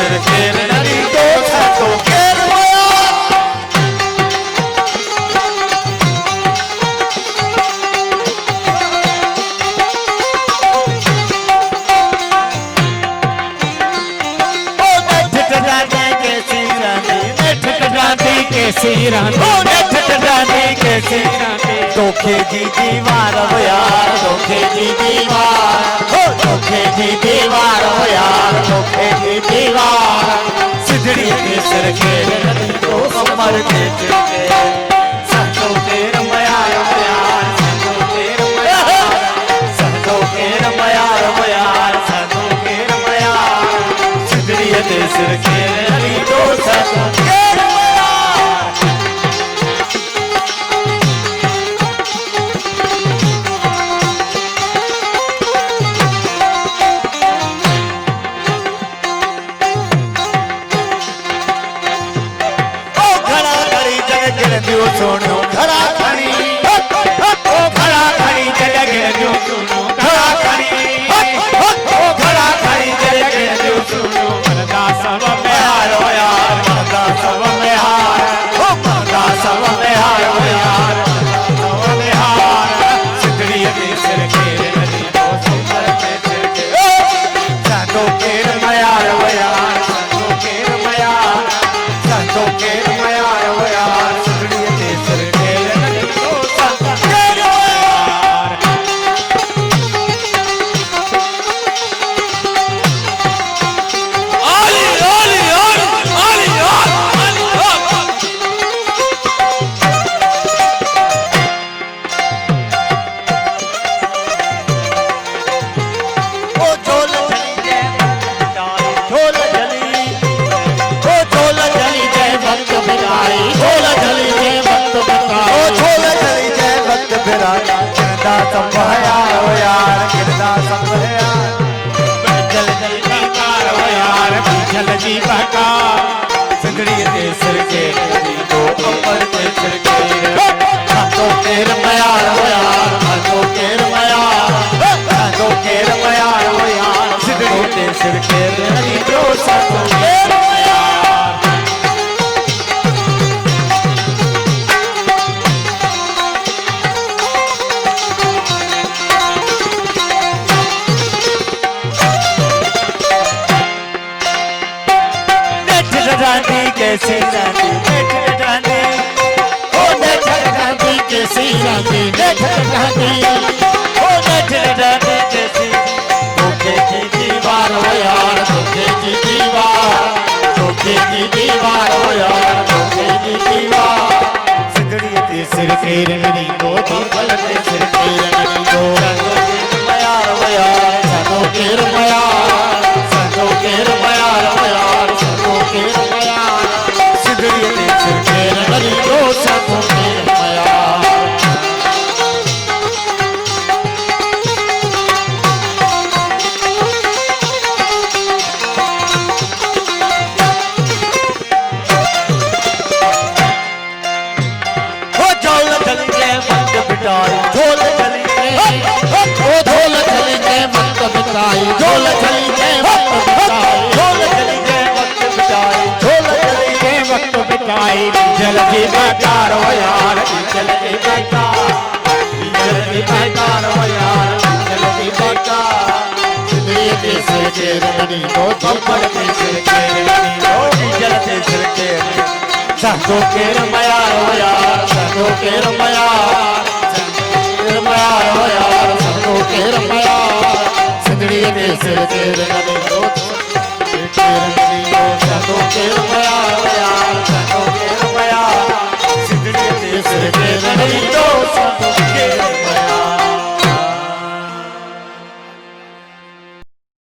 सिर केर नदी तो सतो केर होया ओ नेठ डांडी के सिरानी नेठ डांडी के सिरानी ओ नेठ डांडी के सिरानी धोखे की दीवार हो यार धोखे की दीवार हो धोखे की दीवार हो यार धोखे की दीवार सिद्धड़ी के सिर के नदी को कमर के चिरके संतों के रमया हो यार संतों के रमया संतों के रमया हो यार संतों के रमया सिद्धड़ी के सिर के नदी को संतों के सुनो खड़ा खड़ी ओ खड़ा खड़ी जगह जो सुनो खड़ा खड़ी ओ खड़ा खड़ी जगह जो सुनो मरदा सब में हारो यार मरदा सब में हार ओ मरदा सब में हारो यार सब में हार सिद्धड़ी के सिर के नदी को सुंदर के सिर के संतों के रमयार हो यार संतों के रमयार संतों के रमयार हो यार संभया हो यार गिरदा संभया जल जल बहकार हो यार जल जी बहकार सिंदड़ी के सिर के नदी को ऊपर के सिर के हाथों के रमयार हो यार हाथों के रमयार हाथों के रमयार हो यार सिंदड़ी के सिर के नदी को हाथों के कैसी रानी नेठ डांडी ओ नेठ डांडी कैसी रानी नेठ डांडी ओ नेठ डांडी कैसी धोखे की दीवार हो यार धोखे की दीवार धोखे की दीवार हो यार धोखे की दीवार सिद्धड़ी के सिर के नदी को धोखल के सिर के नदी को रमयार हो यार संतों के रमयार संतों के रमयार हो यार संतों के रमयार सिर के नदी को संतों के रमयार हो झोल चली के मंद बिटाई झोल चली के ओ झोल चली के मंद बिटाई झोल चली के मंद बिटाई झोल चली के मंद बिटाई झोल चली के वक्त बिताई जल की बेकार हो यार जल की बेकार जल की बेकार हो यार जल की बेकार सिद्धड़ी के सिर के नदी को थप्पड़ के सिर के नदी को जल के सिर के संतों के रमयार हो यार संतों के रमयार रमयार हो यार संतों के रमयार सिद्धड़ी के सिर के